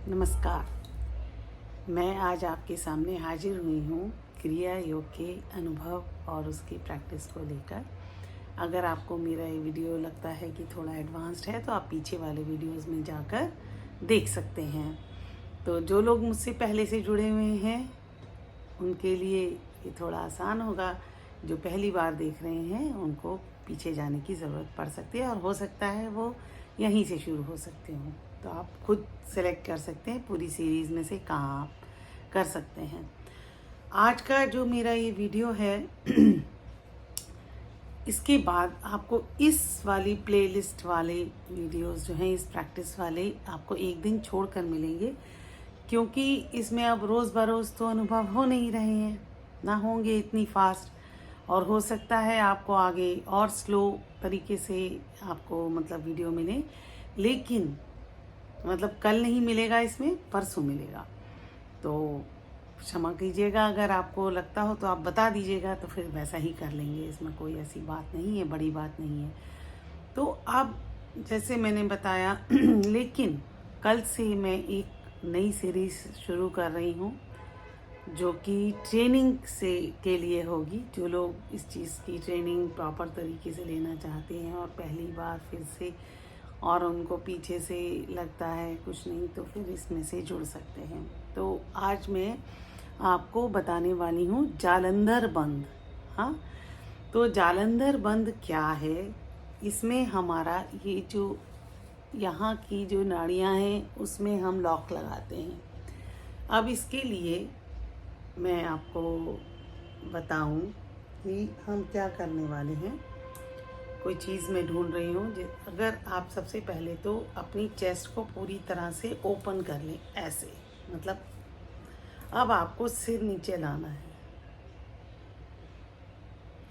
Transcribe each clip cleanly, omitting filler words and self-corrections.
नमस्कार। मैं आज आपके सामने हाजिर हुई हूँ क्रिया योग के अनुभव और उसकी प्रैक्टिस को लेकर। अगर आपको मेरा ये वीडियो लगता है कि थोड़ा एडवांस्ड है तो आप पीछे वाले वीडियोस में जाकर देख सकते हैं। तो जो लोग मुझसे पहले से जुड़े हुए हैं उनके लिए ये थोड़ा आसान होगा। जो पहली बार देख रहे हैं उनको पीछे जाने की ज़रूरत पड़ सकती है और हो सकता है वो यहीं से शुरू हो सकते हों। तो आप खुद सेलेक्ट कर सकते हैं पूरी सीरीज़ में से कहाँ आप कर सकते हैं। आज का जो मेरा ये वीडियो है इसके बाद आपको इस वाली प्लेलिस्ट वाले वीडियोस जो हैं, इस प्रैक्टिस वाले आपको एक दिन छोड़कर मिलेंगे, क्योंकि इसमें अब रोज़ बरोज़ तो अनुभव हो नहीं रहे हैं, ना होंगे इतनी फास्ट, और हो सकता है आपको आगे और स्लो तरीके से आपको वीडियो मिले, लेकिन कल नहीं मिलेगा, इसमें परसों मिलेगा। तो क्षमा कीजिएगा, अगर आपको लगता हो तो आप बता दीजिएगा, तो फिर वैसा ही कर लेंगे। इसमें कोई ऐसी बात नहीं है, बड़ी बात नहीं है। तो अब जैसे मैंने बताया लेकिन कल से मैं एक नई सीरीज़ शुरू कर रही हूँ जो कि ट्रेनिंग से के लिए होगी। जो लोग इस चीज़ की ट्रेनिंग प्रॉपर तरीके से लेना चाहते हैं और पहली बार फिर से, और उनको पीछे से लगता है कुछ नहीं, तो फिर इसमें से जुड़ सकते हैं। तो आज मैं आपको बताने वाली हूँ जालंधर बंद। हाँ, तो जालंधर बंद क्या है? इसमें हमारा ये जो यहाँ की जो नाड़ियाँ हैं उसमें हम लॉक लगाते हैं। अब इसके लिए मैं आपको बताऊं कि हम क्या करने वाले हैं। कोई चीज़ मैं ढूंढ रही हूँ। अगर आप सबसे पहले तो अपनी चेस्ट को पूरी तरह से ओपन कर लें, ऐसे अब आपको सिर नीचे लाना है।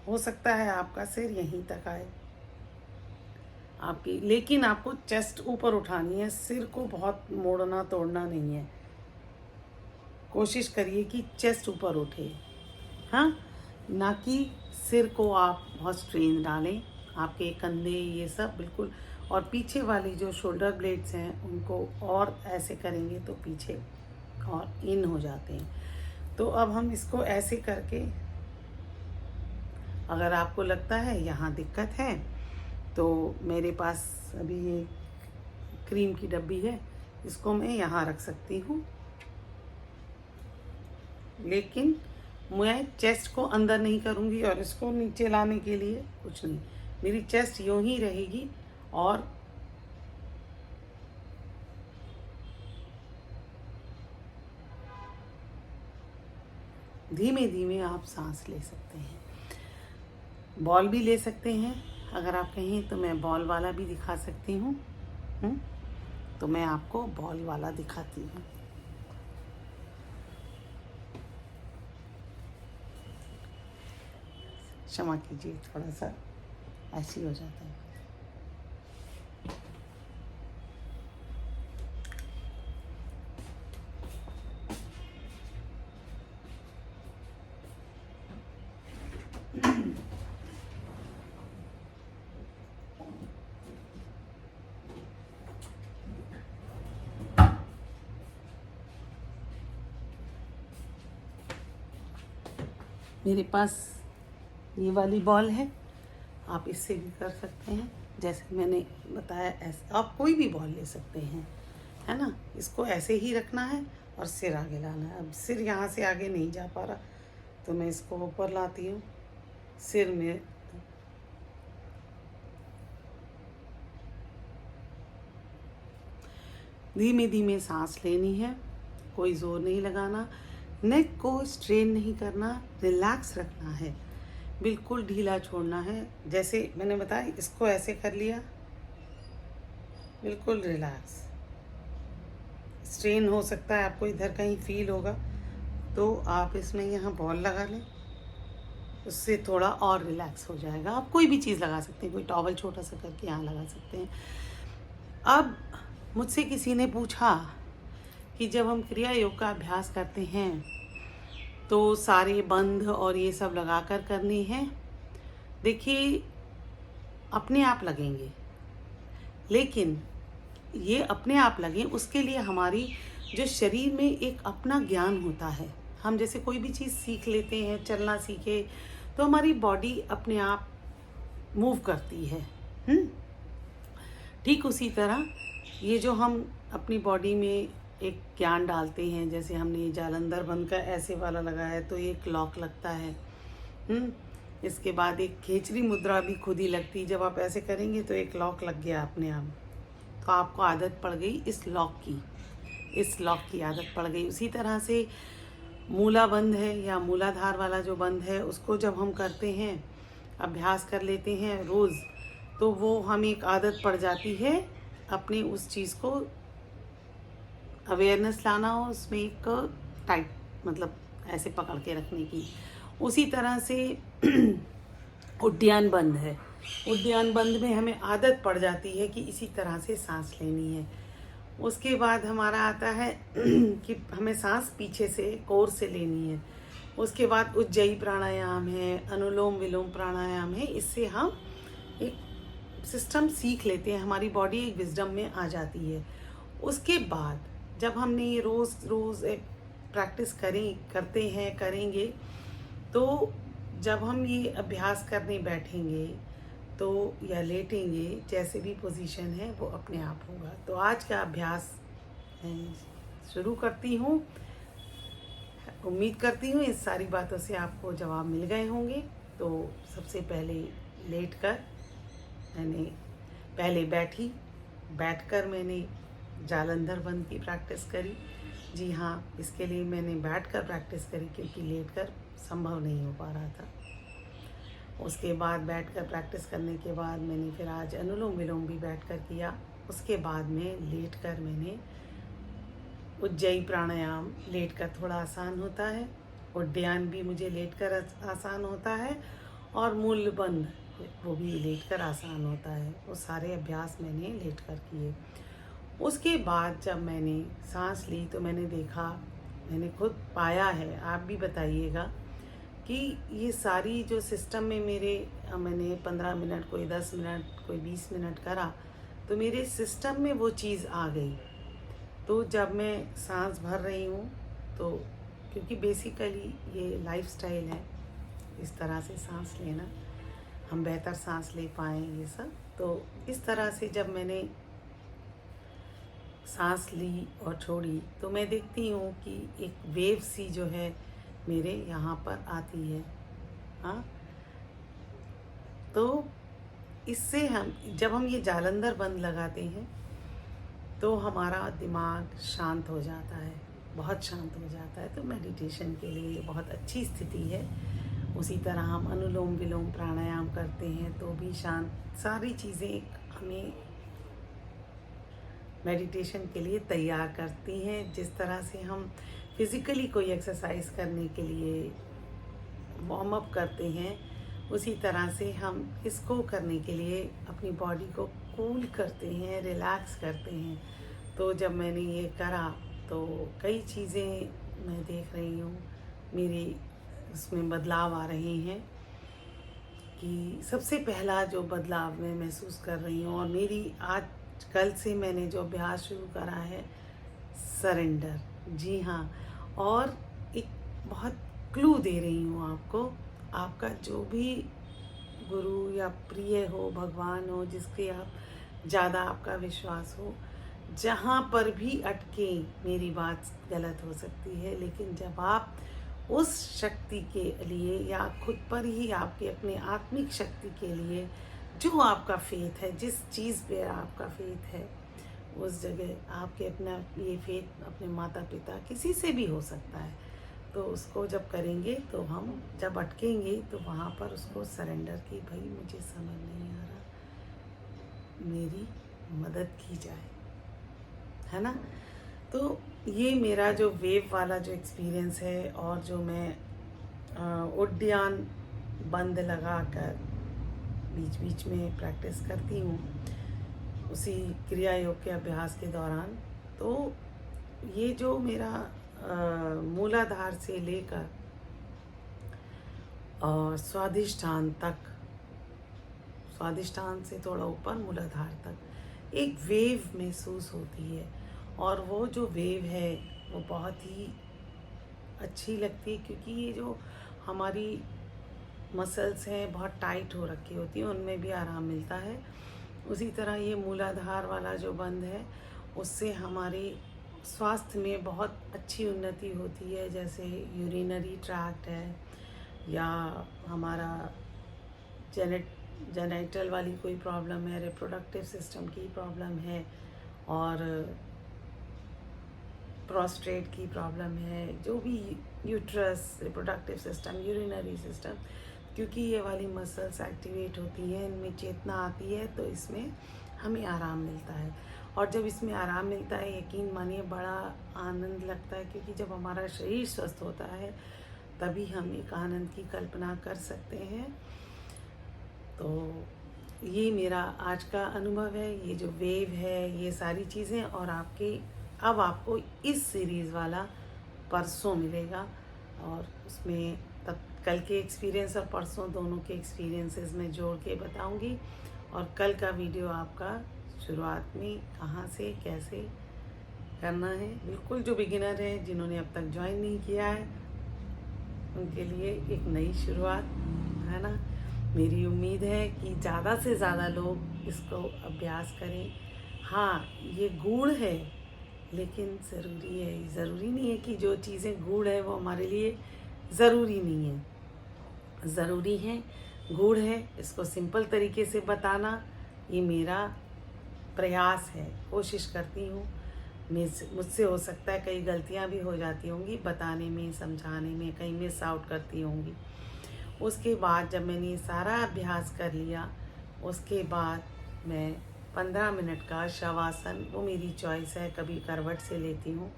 हो सकता है आपका सिर यहीं तक आए आपकी, लेकिन आपको चेस्ट ऊपर उठानी है। सिर को बहुत मोड़ना तोड़ना नहीं है। कोशिश करिए कि चेस्ट ऊपर उठे, हाँ, ना कि सिर को आप बहुत स्ट्रेन डालें। आपके कंधे ये सब बिल्कुल, और पीछे वाली जो शोल्डर ब्लेड्स हैं उनको और ऐसे करेंगे तो पीछे और इन हो जाते हैं। तो अब हम इसको ऐसे करके, अगर आपको लगता है यहाँ दिक्कत है तो मेरे पास अभी ये क्रीम की डब्बी है, इसको मैं यहाँ रख सकती हूँ, लेकिन मैं चेस्ट को अंदर नहीं करूँगी और इसको नीचे लाने के लिए कुछ नहीं। मेरी चेस्ट यूं ही रहेगी और धीमे धीमे आप सांस ले सकते हैं। बॉल भी ले सकते हैं, अगर आप कहें तो मैं बॉल वाला भी दिखा सकती हूँ। तो मैं आपको बॉल वाला दिखाती हूँ। क्षमा कीजिए, थोड़ा सा ऐसे ही हो जाता है। मेरे पास ये वाली बॉल है, आप इससे भी कर सकते हैं। जैसे मैंने बताया, ऐसे आप कोई भी बॉल ले सकते हैं, है ना। इसको ऐसे ही रखना है और सिर आगे लाना है। अब सिर यहाँ से आगे नहीं जा पा रहा तो मैं इसको ऊपर लाती हूँ। सिर में धीमे धीमे सांस लेनी है, कोई ज़ोर नहीं लगाना, नेक को स्ट्रेन नहीं करना, रिलैक्स रखना है, बिल्कुल ढीला छोड़ना है। जैसे मैंने बताया, इसको ऐसे कर लिया, बिल्कुल रिलैक्स। स्ट्रेन हो सकता है, आपको इधर कहीं फील होगा तो आप इसमें यहाँ बॉल लगा लें, उससे थोड़ा और रिलैक्स हो जाएगा। आप कोई भी चीज़ लगा सकते हैं, कोई टॉवल छोटा सा करके यहाँ लगा सकते हैं। अब मुझसे किसी ने पूछा कि जब हम क्रिया योग का अभ्यास करते हैं तो सारे बंध और ये सब लगा कर करनी है। देखिए, अपने आप लगेंगे, लेकिन ये अपने आप लगें उसके लिए हमारी जो शरीर में एक अपना ज्ञान होता है। हम जैसे कोई भी चीज़ सीख लेते हैं, चलना सीखे, तो हमारी बॉडी अपने आप मूव करती है। ठीक उसी तरह ये जो हम अपनी बॉडी में एक ज्ञान डालते हैं, जैसे हमने ये जालंधर बंद का ऐसे वाला लगाया है तो एक लॉक लगता है। इसके बाद एक खेचरी मुद्रा भी खुद ही लगती है, जब आप ऐसे करेंगे तो एक लॉक लग गया अपने आप। तो आपको आदत पड़ गई इस लॉक की आदत पड़ गई। उसी तरह से मूला बंद है या मूलाधार वाला जो बंद है, उसको जब हम करते हैं, अभ्यास कर लेते हैं रोज़, तो वो हमें एक आदत पड़ जाती है अपनी उस चीज़ को अवेयरनेस लाना हो, उसमें एक टाइट मतलब ऐसे पकड़ के रखने की। उसी तरह से उद्यान बंद है। उद्यान बंद में हमें आदत पड़ जाती है कि इसी तरह से सांस लेनी है। उसके बाद हमारा आता है कि हमें सांस पीछे से कोर से लेनी है। उसके बाद उज्जयी प्राणायाम है, अनुलोम विलोम प्राणायाम है। इससे हम एक सिस्टम सीख लेते हैं, हमारी बॉडी एक विजडम में आ जाती है। उसके बाद जब हमने ये रोज़ एक प्रैक्टिस करेंगे, तो जब हम ये अभ्यास करने बैठेंगे तो या लेटेंगे, जैसे भी पोजीशन है वो अपने आप होगा। तो आज का अभ्यास मैं शुरू करती हूँ। उम्मीद करती हूँ इस सारी बातों से आपको जवाब मिल गए होंगे। तो सबसे पहले लेटकर मैंने पहले बैठकर मैंने जालंधर बंद की प्रैक्टिस करी। जी हाँ, इसके लिए मैंने बैठकर प्रैक्टिस करी क्योंकि लेटकर संभव नहीं हो पा रहा था। उसके बाद बैठकर प्रैक्टिस करने के बाद मैंने फिर आज अनुलोम विलोम भी बैठकर किया। उसके बाद में लेटकर मैंने उज्जयी प्राणायाम, लेटकर थोड़ा आसान होता है, उद्यान भी मुझे लेटकर आसान होता है, और मूल बंद वो भी लेटकर आसान होता है। वो सारे अभ्यास मैंने लेटकर किए। उसके बाद जब मैंने सांस ली तो मैंने खुद पाया है, आप भी बताइएगा कि ये सारी जो सिस्टम में मैंने 15 मिनट, कोई 10 मिनट, कोई 20 मिनट करा, तो मेरे सिस्टम में वो चीज़ आ गई। तो जब मैं सांस भर रही हूँ, तो क्योंकि बेसिकली ये लाइफस्टाइल है इस तरह से सांस लेना, हम बेहतर सांस ले पाएँ ये सब। तो इस तरह से जब मैंने सांस ली और छोड़ी, तो मैं देखती हूँ कि एक वेव सी जो है मेरे यहाँ पर आती है। हाँ, तो इससे जब हम ये जालंधर बंद लगाते हैं तो हमारा दिमाग शांत हो जाता है, बहुत शांत हो जाता है। तो मेडिटेशन के लिए बहुत अच्छी स्थिति है। उसी तरह हम अनुलोम विलोम प्राणायाम करते हैं तो भी शांत, सारी चीज़ें हमें मेडिटेशन के लिए तैयार करती हैं। जिस तरह से हम फिज़िकली कोई एक्सरसाइज करने के लिए वार्म अप करते हैं, उसी तरह से हम इसको करने के लिए अपनी बॉडी को कूल करते हैं, रिलैक्स करते हैं। तो जब मैंने ये करा तो कई चीज़ें मैं देख रही हूँ, मेरी उसमें बदलाव आ रहे हैं। कि सबसे पहला जो बदलाव मैं महसूस कर रही हूँ, और मेरी आज कल से मैंने जो अभ्यास शुरू करा है, सरेंडर। जी हाँ, और एक बहुत क्लू दे रही हूँ आपको, आपका जो भी गुरु या प्रिय हो, भगवान हो, जिसके आप ज़्यादा आपका विश्वास हो, जहाँ पर भी अटके, मेरी बात गलत हो सकती है, लेकिन जब आप उस शक्ति के लिए या खुद पर ही आपके अपने आत्मिक शक्ति के लिए जो आपका फेथ है, जिस चीज़ पे आपका फेथ है, उस जगह आपके अपना ये फेथ अपने माता पिता किसी से भी हो सकता है, तो उसको जब करेंगे तो हम जब अटकेंगे तो वहाँ पर उसको सरेंडर की, भाई मुझे समझ नहीं आ रहा, मेरी मदद की जाए, है ना। तो ये मेरा जो वेव वाला जो एक्सपीरियंस है, और जो मैं उद्यान बंद लगा कर बीच बीच में प्रैक्टिस करती हूँ उसी क्रिया योग के अभ्यास के दौरान, तो ये जो मेरा मूलाधार से लेकर और स्वादिष्ठान तक, स्वादिष्ठान से थोड़ा ऊपर मूलाधार तक एक वेव महसूस होती है। और वो जो वेव है वो बहुत ही अच्छी लगती है, क्योंकि ये जो हमारी मसल्स हैं बहुत टाइट हो रखी होती हैं, उनमें भी आराम मिलता है। उसी तरह ये मूलाधार वाला जो बंद है उससे हमारी स्वास्थ्य में बहुत अच्छी उन्नति होती है। जैसे यूरिनरी ट्रैक्ट है, या हमारा जेनेटल वाली कोई प्रॉब्लम है, रिप्रोडक्टिव सिस्टम की प्रॉब्लम है, और प्रोस्टेट की प्रॉब्लम है, जो भी uterus, reproductive system, urinary system, क्योंकि ये वाली मसल्स एक्टिवेट होती हैं, इनमें चेतना आती है, तो इसमें हमें आराम मिलता है। और जब इसमें आराम मिलता है, यकीन मानिए बड़ा आनंद लगता है, क्योंकि जब हमारा शरीर स्वस्थ होता है तभी हम एक आनंद की कल्पना कर सकते हैं। तो ये मेरा आज का अनुभव है, ये जो वेव है, ये सारी चीज़ें। और अब आपको इस सीरीज़ वाला परसों मिलेगा, और उसमें तब कल के एक्सपीरियंस और परसों दोनों के एक्सपीरियंसेस में जोड़ के बताऊंगी। और कल का वीडियो आपका शुरुआत में कहाँ से कैसे करना है, बिल्कुल जो बिगिनर है, जिन्होंने अब तक ज्वाइन नहीं किया है, उनके लिए एक नई शुरुआत है ना। मेरी उम्मीद है कि ज़्यादा से ज़्यादा लोग इसको अभ्यास करें। हाँ, ये गूढ़ है लेकिन ज़रूरी है। ज़रूरी नहीं है कि जो चीज़ें गूढ़ है वो हमारे लिए ज़रूरी नहीं है, ज़रूरी है, गूढ़ है। इसको सिंपल तरीके से बताना ये मेरा प्रयास है, कोशिश करती हूँ। मुझसे हो सकता है कई गलतियाँ भी हो जाती होंगी बताने में, समझाने में, कहीं मिस आउट करती होंगी। उसके बाद जब मैंने ये सारा अभ्यास कर लिया, उसके बाद मैं 15 मिनट का शवासन, वो मेरी चॉइस है, कभी करवट से लेती हूँ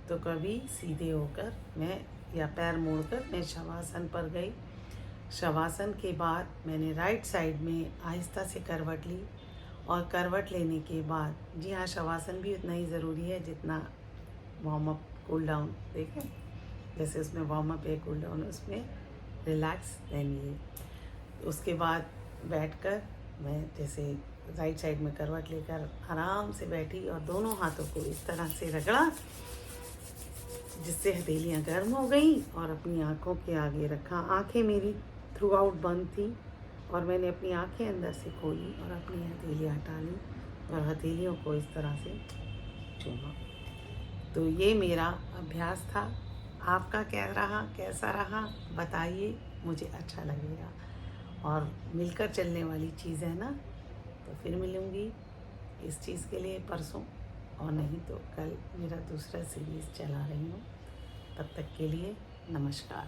तो कभी सीधे होकर मैं, या पैर मोड़कर मैं शवासन पर गई। शवासन के बाद मैंने राइट साइड में आहिस्ता से करवट ली, और करवट लेने के बाद, जी हाँ, शवासन भी उतना ही ज़रूरी है जितना वार्म अप कूल डाउन। देखें जैसे उसमें वार्म अप है, कूल डाउन उसमें रिलैक्स लेनी। उसके बाद बैठकर मैं जैसे राइट साइड में करवट लेकर आराम से बैठी, और दोनों हाथों को इस तरह से रगड़ा जिससे हथेलियाँ गर्म हो गई, और अपनी आँखों के आगे रखा। आँखें मेरी थ्रू आउट बंद थी, और मैंने अपनी आँखें अंदर से खोली और अपनी हथेलियाँ हटा ली, और हथेलियों को इस तरह से चूमा। तो ये मेरा अभ्यास था। आपका क्या रहा, कैसा रहा बताइए, मुझे अच्छा लगेगा। और मिलकर चलने वाली चीज़ है ना, तो फिर मिलूँगी इस चीज़ के लिए परसों, और नहीं तो कल मेरा दूसरा सीरीज़ चला रही हूँ। तब तक के लिए नमस्कार।